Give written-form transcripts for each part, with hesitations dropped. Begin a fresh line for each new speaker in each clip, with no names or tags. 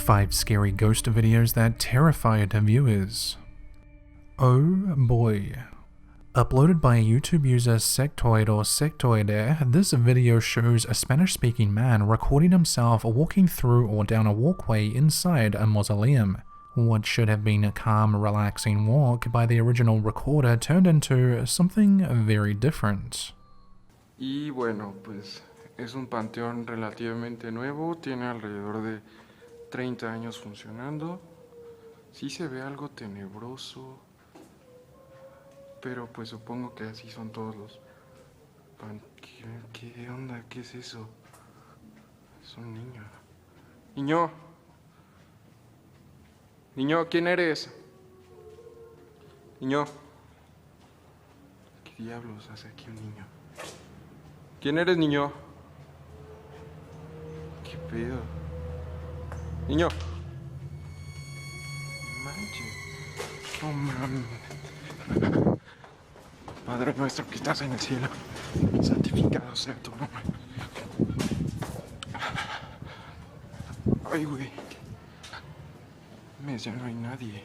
5 scary ghost videos that terrified viewers. Oh boy. Uploaded by YouTube user Sectoide or Sectoide, this video shows a Spanish-speaking man recording himself walking through or down a walkway inside a mausoleum. What should have been a calm, relaxing walk by the original recorder turned into something very different.
Y bueno, pues es un panteón relativamente nuevo, tiene alrededor de 30 años funcionando. Sí se ve algo tenebroso, pero pues supongo que así son todos los ¿Qué onda? ¿Qué es eso? Es un niño. ¡Niño! Niño, ¿quién eres? Niño. ¿Qué diablos hace aquí un niño? ¿Quién eres, niño? ¿Qué pedo? Niño. Manches. No mames. Padre nuestro que estás en el cielo, santificado sea tu nombre. Ay, güey. Ya no hay nadie.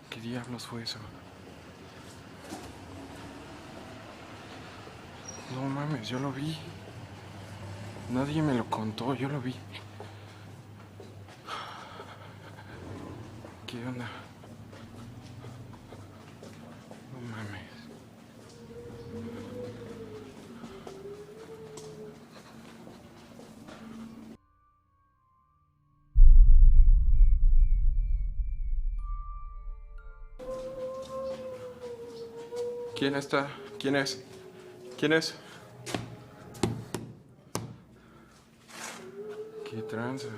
¿Qué diablos fue eso? No mames, yo lo vi. Nadie me lo contó, yo lo vi. ¿Qué onda? No mames. ¿Quién está? ¿Quién es? ¿Quién es? ¿Qué tranza?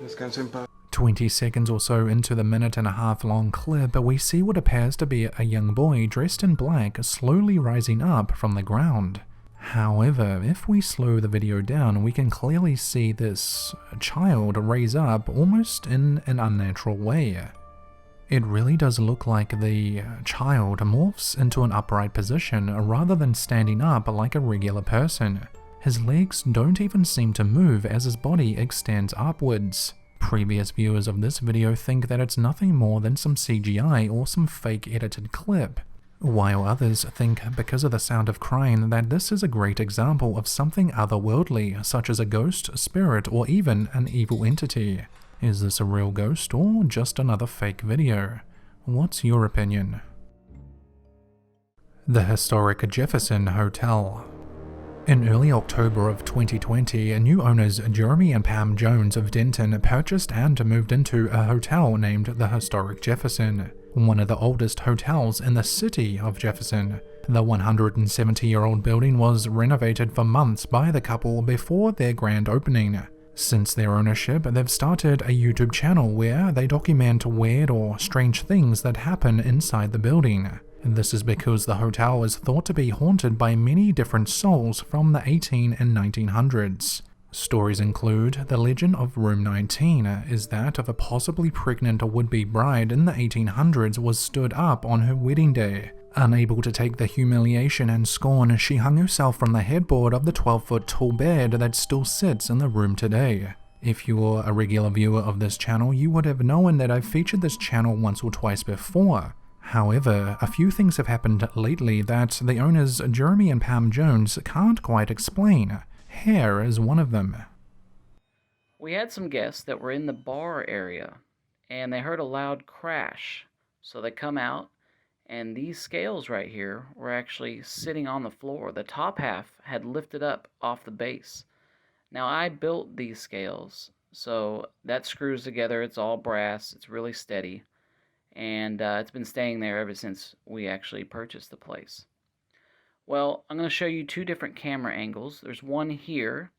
Descansa en paz.
20 seconds or so into the minute-and-a-half long clip, we see what appears to be a young boy dressed in black slowly rising up from the ground. However, if we slow the video down, we can clearly see this child raise up almost in an unnatural way. It really does look like the child morphs into an upright position rather than standing up like a regular person. His legs don't even seem to move as his body extends upwards. Previous viewers of this video think that it's nothing more than some CGI or some fake edited clip, while others think, because of the sound of crying, that this is a great example of something otherworldly, such as a ghost, spirit, or even an evil entity. Is this a real ghost or just another fake video? What's your opinion? The historic Jefferson Hotel. In early October of 2020, new owners Jeromy and Pam Jones of Denton purchased and moved into a hotel named the Historic Jefferson, one of the oldest hotels in the city of Jefferson. The 170-year-old building was renovated for months by the couple before their grand opening. Since their ownership, they've started a YouTube channel where they document weird or strange things that happen inside the building. This is because the hotel is thought to be haunted by many different souls from the 18 and 1900s. Stories include the legend of Room 19 is that of a possibly pregnant would-be bride in the 1800s was stood up on her wedding day. Unable to take the humiliation and scorn, she hung herself from the headboard of the 12-foot tall bed that still sits in the room today. If you're a regular viewer of this channel, you would have known that I've featured this channel once or twice before. However, a few things have happened lately that the owners Jeromy and Pam Jones can't quite explain. Here is one of them.
We had some guests that were in the bar area, and they heard a loud crash. So they come out, and these scales right here were actually sitting on the floor. The top half had lifted up off the base. Now, I built these scales, so that screws together. It's all brass. It's really steady. And it's been staying there ever since we actually purchased the place. Well, I'm going to show you two different camera angles. There's one here,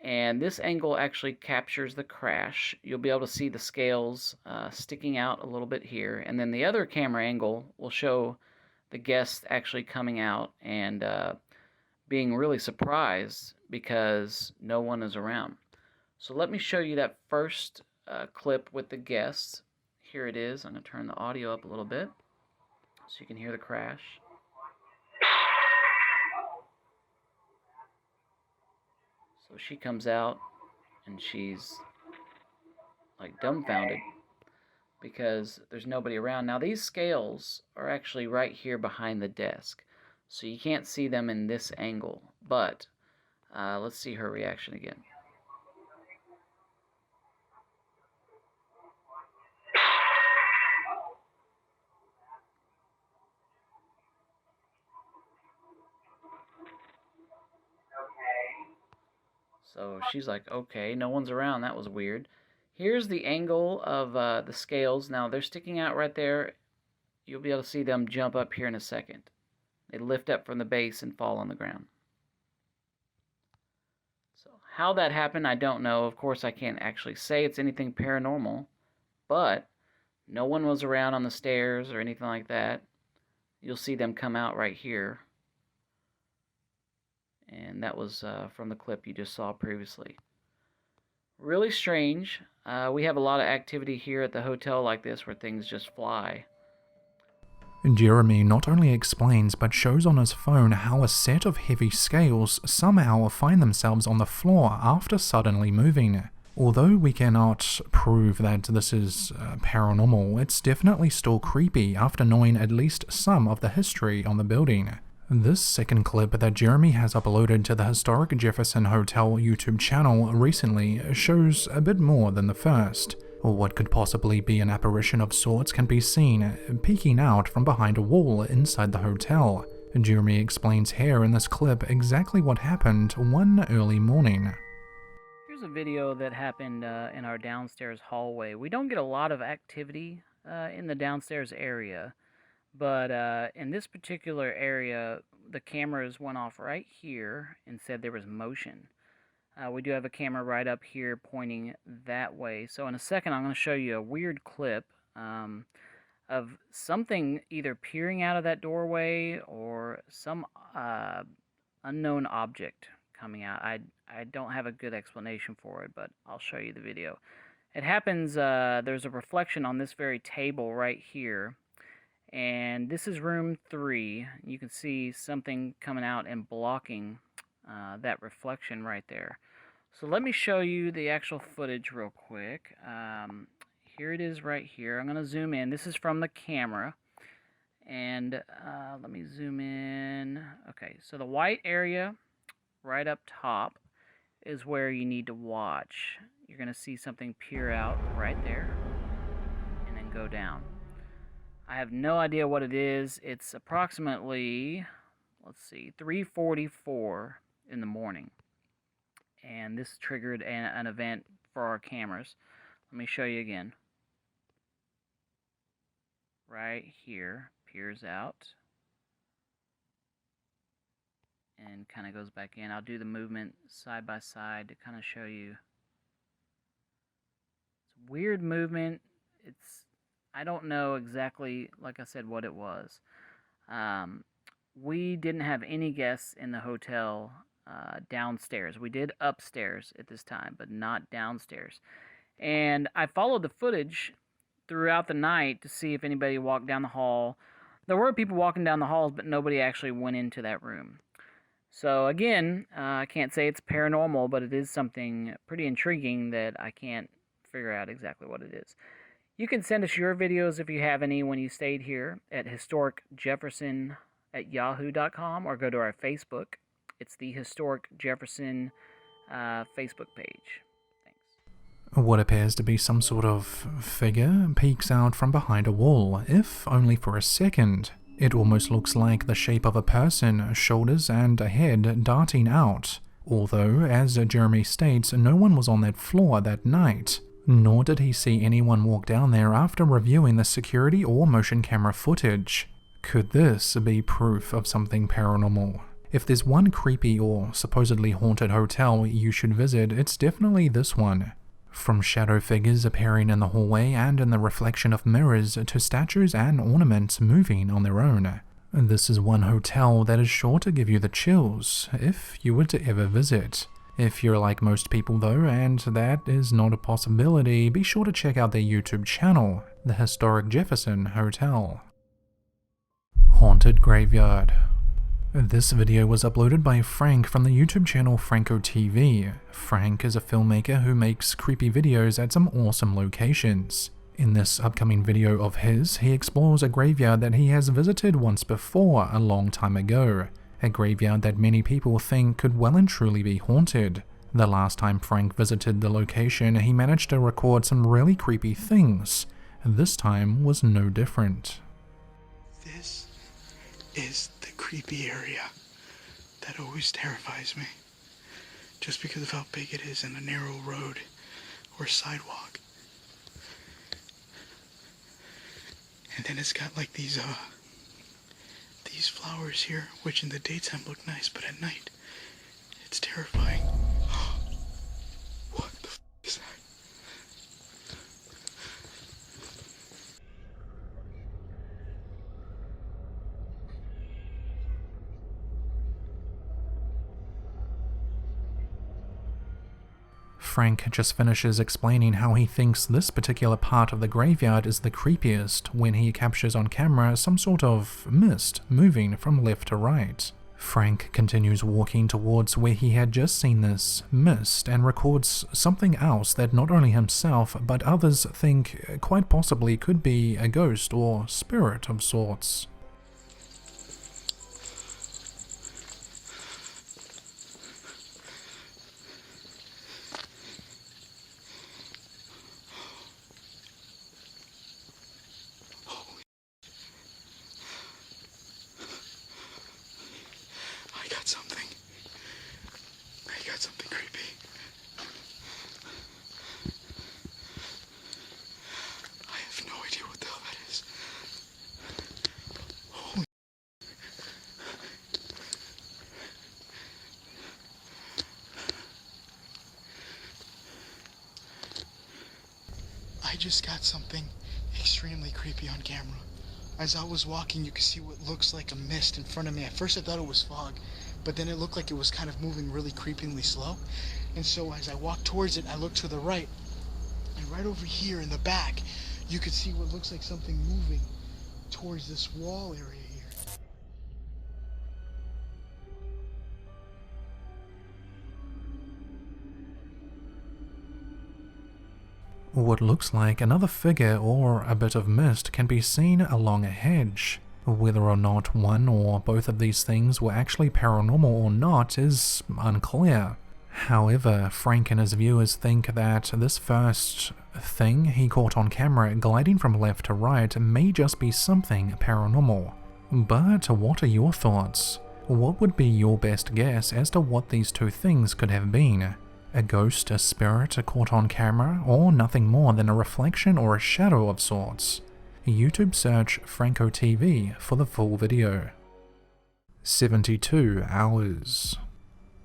and this angle actually captures the crash. You'll be able to see the scales sticking out a little bit here, and then the other camera angle will show the guests actually coming out and being really surprised because no one is around. So let me show you that first clip with the guests. Here it is. I'm going to turn the audio up a little bit so you can hear the crash. So she comes out and she's like dumbfounded because there's nobody around. Now these scales are actually right here behind the desk, so you can't see them in this angle, but let's see her reaction again. So she's like, okay, no one's around, that was weird. Here's the angle of the scales. Now they're sticking out right there. You'll be able to see them jump up here in a second. They lift up from the base and fall on the ground. So how that happened, I don't know. Of course, I can't actually say it's anything paranormal, but no one was around on the stairs or anything like that. You'll see them come out right here. And that was from the clip you just saw previously. Really strange. We have a lot of activity here at the hotel like this where things just fly.
Jeromy not only explains but shows on his phone how a set of heavy scales somehow find themselves on the floor after suddenly moving. Although we cannot prove that this is paranormal, it's definitely still creepy after knowing at least some of the history on the building. This second clip that Jeromy has uploaded to the historic Jefferson Hotel YouTube channel recently shows a bit more than the first. What could possibly be an apparition of sorts can be seen peeking out from behind a wall inside the hotel. Jeromy explains here in this clip exactly what happened one early morning.
Here's a video that happened in our downstairs hallway. We don't get a lot of activity in the downstairs area, but in this particular area, the cameras went off right here and said there was motion. We do have a camera right up here pointing that way. So in a second, I'm going to show you a weird clip of something either peering out of that doorway or some unknown object coming out. I don't have a good explanation for it, but I'll show you the video. It happens, there's a reflection on this very table right here. And this is room 3. You can see something coming out and blocking that reflection right there. So let me show you the actual footage real quick. Here it is right here. I'm going to zoom in. This is from the camera. And let me zoom in. Okay, so the white area right up top is where you need to watch. You're going to see something peer out right there and then go down. I have no idea what it is. It's approximately, let's see, 3:44 in the morning. And this triggered an event for our cameras. Let me show you again. Right here, peers out. And kind of goes back in. I'll do the movement side by side to kind of show you. It's a weird movement. I don't know exactly, like I said, what it was. We didn't have any guests in the hotel downstairs. We did upstairs at this time, but not downstairs. And I followed the footage throughout the night to see if anybody walked down the hall. There were people walking down the halls, but nobody actually went into that room. So again, I can't say it's paranormal, but it is something pretty intriguing that I can't figure out exactly what it is. You can send us your videos if you have any when you stayed here at historicjefferson@yahoo.com or go to our Facebook. It's the Historic Jefferson Facebook page. Thanks.
What appears to be some sort of figure peeks out from behind a wall, if only for a second. It almost looks like the shape of a person, shoulders and a head darting out. Although, as Jeromy states, no one was on that floor that night. Nor did he see anyone walk down there after reviewing the security or motion camera footage. Could this be proof of something paranormal? If there's one creepy or supposedly haunted hotel you should visit, it's definitely this one. From shadow figures appearing in the hallway and in the reflection of mirrors to statues and ornaments moving on their own. This is one hotel that is sure to give you the chills if you were to ever visit. If you're like most people though, and that is not a possibility, be sure to check out their YouTube channel, the Historic Jefferson Hotel. Haunted Graveyard. This video was uploaded by Frank from the YouTube channel Franko TV. Frank is a filmmaker who makes creepy videos at some awesome locations. In this upcoming video of his, he explores a graveyard that he has visited once before a long time ago. A graveyard that many people think could well and truly be haunted. The last time Frank visited the location, he managed to record some really creepy things. This time was no different.
This is the creepy area that always terrifies me, just because of how big it is in a narrow road or sidewalk. And then it's got like these flowers here, which in the daytime look nice, but at night it's terrifying. What the f is that?
Frank just finishes explaining how he thinks this particular part of the graveyard is the creepiest when he captures on camera some sort of mist moving from left to right. Frank continues walking towards where he had just seen this mist and records something else that not only himself but others think quite possibly could be a ghost or spirit of sorts.
I got something creepy. I have no idea what the hell that is. Holy. I just got something extremely creepy on camera. As I was walking, you could see what looks like a mist in front of me. At first I thought it was fog, but then it looked like it was kind of moving really creepingly slow. And so as I walked towards it, I looked to the right, and right over here in the back, you could see what looks like something moving towards this wall area here.
What looks like another figure or a bit of mist can be seen along a hedge. Whether or not one or both of these things were actually paranormal or not is unclear. However, Frank and his viewers think that this first thing he caught on camera gliding from left to right may just be something paranormal. But what are your thoughts? What would be your best guess as to what these two things could have been? A ghost, a spirit caught on camera, or nothing more than a reflection or a shadow of sorts? YouTube search Franko TV for the full video. 72 hours.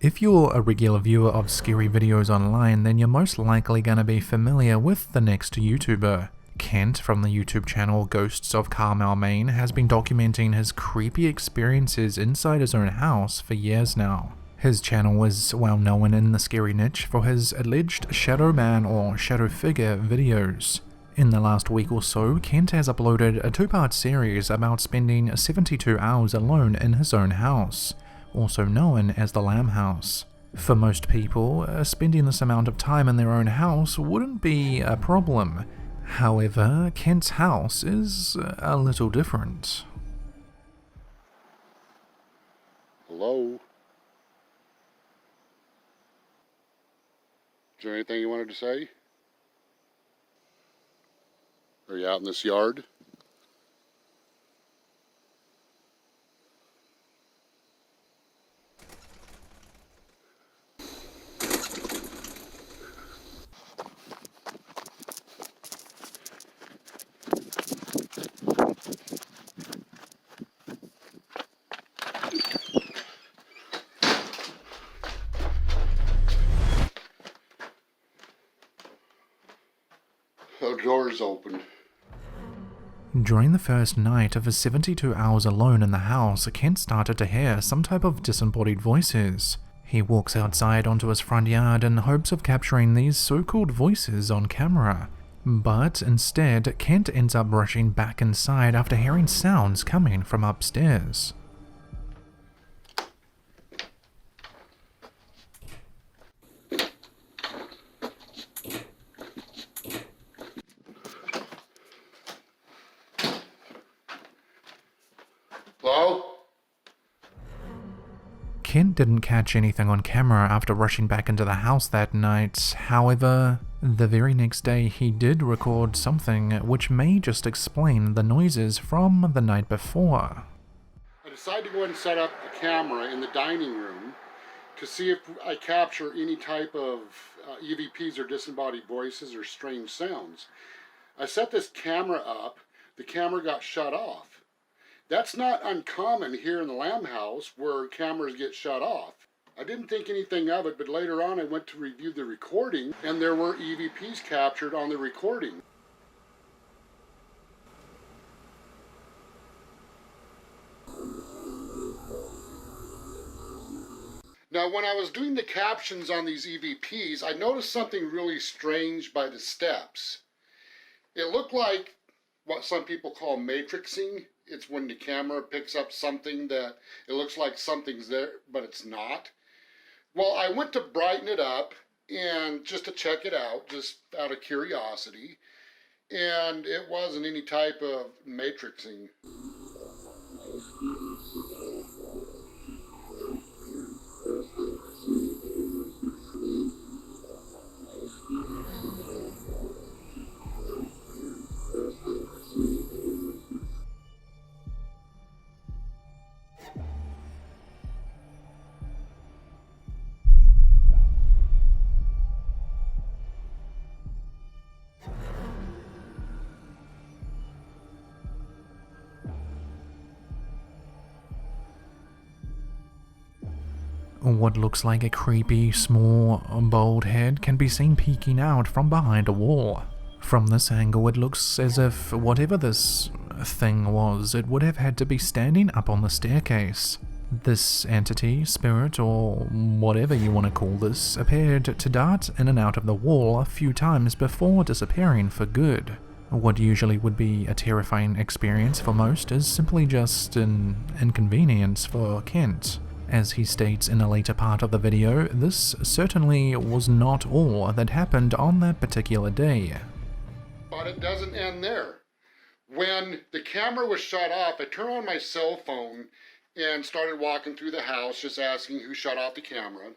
If you're a regular viewer of scary videos online, then you're most likely gonna be familiar with the next YouTuber. Kent from the YouTube channel Ghosts of Carmel, Maine has been documenting his creepy experiences inside his own house for years now. His channel is well known in the scary niche for his alleged shadow man or shadow figure videos. In the last week or so, Kent has uploaded a two-part series about spending 72 hours alone in his own house, also known as the Lamb House. For most people, spending this amount of time in their own house wouldn't be a problem. However, Kent's house is a little different.
Hello? Is there anything you wanted to say? Are you out in this yard? The door's open.
During the first night of his 72 hours alone in the house, Kent started to hear some type of disembodied voices. He walks outside onto his front yard in hopes of capturing these so-called voices on camera. But instead, Kent ends up rushing back inside after hearing sounds coming from upstairs. Kent didn't catch anything on camera after rushing back into the house that night. However, the very next day he did record something which may just explain the noises from the night before.
I decided to go ahead and set up a camera in the dining room to see if I capture any type of EVPs or disembodied voices or strange sounds. I set this camera up, the camera got shut off. That's not uncommon here in the Lamb house where cameras get shut off. I didn't think anything of it, but later on I went to review the recording and there were EVPs captured on the recording. Now, when I was doing the captions on these EVPs, I noticed something really strange by the steps. It looked like what some people call matrixing. It's when the camera picks up something that it looks like something's there, but it's not. Well, I went to brighten it up and just to check it out, just out of curiosity, and it wasn't any type of matrixing.
What looks like a creepy, small, bald head can be seen peeking out from behind a wall. From this angle, it looks as if whatever this thing was, it would have had to be standing up on the staircase. This entity, spirit, or whatever you want to call this, appeared to dart in and out of the wall a few times before disappearing for good. What usually would be a terrifying experience for most is simply just an inconvenience for Kent. As he states in a later part of the video, this certainly was not all that happened on that particular day.
But it doesn't end there. When the camera was shut off, I turned on my cell phone and started walking through the house just asking who shut off the camera.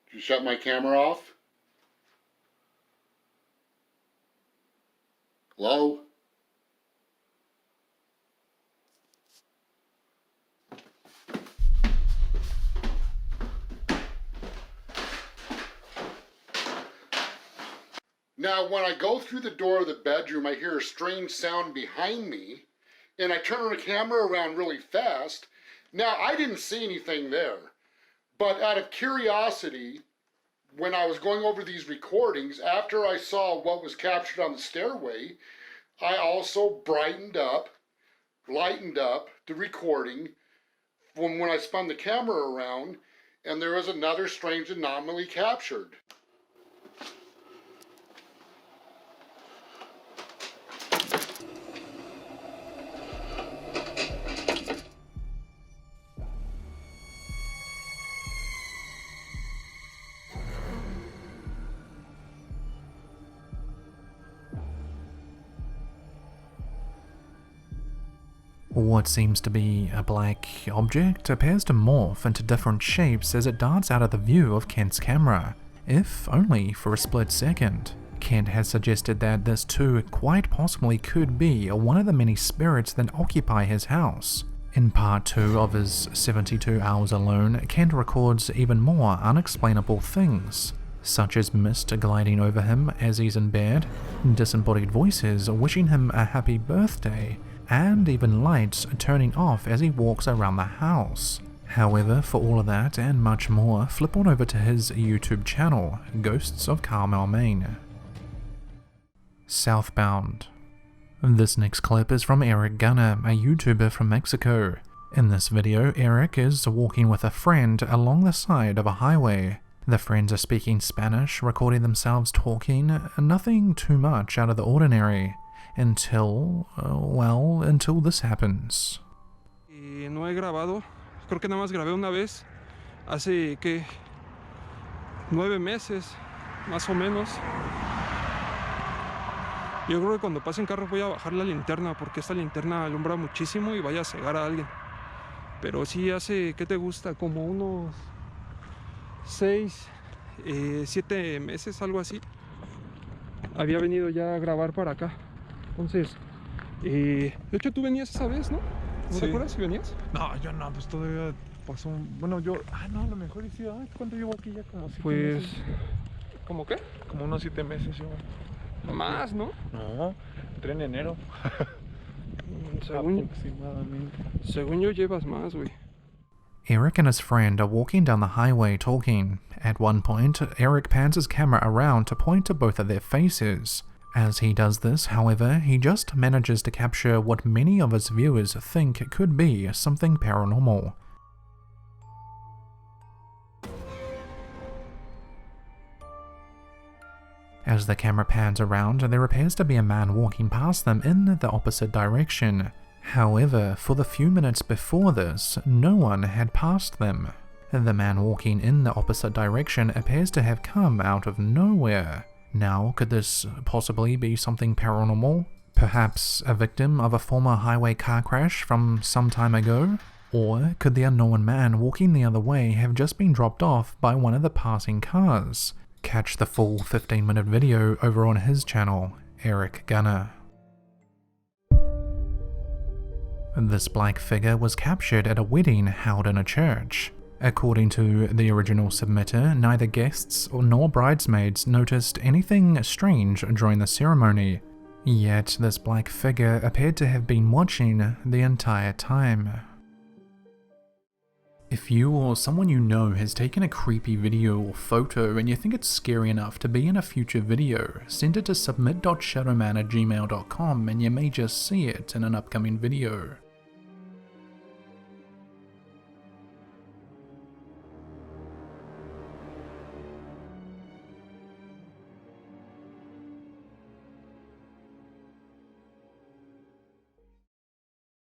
Did you shut my camera off? Hello? Now, when I go through the door of the bedroom, I hear a strange sound behind me, and I turn the camera around really fast. Now, I didn't see anything there, but out of curiosity, when I was going over these recordings, after I saw what was captured on the stairway, I also brightened up, lightened up the recording from when I spun the camera around, and there was another strange anomaly captured.
What seems to be a black object appears to morph into different shapes as it darts out of the view of Kent's camera, if only for a split second. Kent has suggested that this too quite possibly could be one of the many spirits that occupy his house. In part 2 of his 72 Hours Alone, Kent records even more unexplainable things, such as mist gliding over him as he's in bed, disembodied voices wishing him a happy birthday, and even lights turning off as he walks around the house. However, for all of that and much more, flip on over to his YouTube channel, Ghosts of Carmel, Maine. Southbound. This next clip is from Erick, a YouTuber from Mexico. In this video, Erick is walking with a friend along the side of a highway. The friends are speaking Spanish, recording themselves talking, nothing too much out of the ordinary. Until this happens.
Y no he grabado, creo que nada más grabé una vez, hace que 9 meses, más o menos. Yo creo que cuando pase en carro voy a bajar la linterna porque esta linterna alumbra muchísimo y vaya a cegar a alguien. Pero sí hace, ¿qué te gusta? Como unos 6, 7 meses, algo así. Había venido ya a grabar para acá. Entonces, de hecho tú venías esa vez, ¿no? ¿No te acuerdas si venías?
No, yo no, pues todavía pasó bueno, yo... no, a lo mejor sí. ¿Cuánto llevo aquí ya? Como 7 meses.
¿Cómo qué?
Como unos 7 meses yo.
Más, ¿no?
No, entré en enero. Aproximadamente.
Según yo llevas más, güey.
Erick and his friend are walking down the highway talking. At one point, Erick pans his camera around to point to both of their faces. As he does this, however, he just manages to capture what many of his viewers think could be something paranormal. As the camera pans around, there appears to be a man walking past them in the opposite direction. However, for the few minutes before this, no one had passed them. The man walking in the opposite direction appears to have come out of nowhere. Now, could this possibly be something paranormal? Perhaps a victim of a former highway car crash from some time ago? Or could the unknown man walking the other way have just been dropped off by one of the passing cars? Catch the full 15-minute video over on his channel, Erick Gunner. This black figure was captured at a wedding held in a church. According to the original submitter, neither guests nor bridesmaids noticed anything strange during the ceremony, yet this black figure appeared to have been watching the entire time. If you or someone you know has taken a creepy video or photo and you think it's scary enough to be in a future video, send it to submit.shadowman@gmail.com and you may just see it in an upcoming video.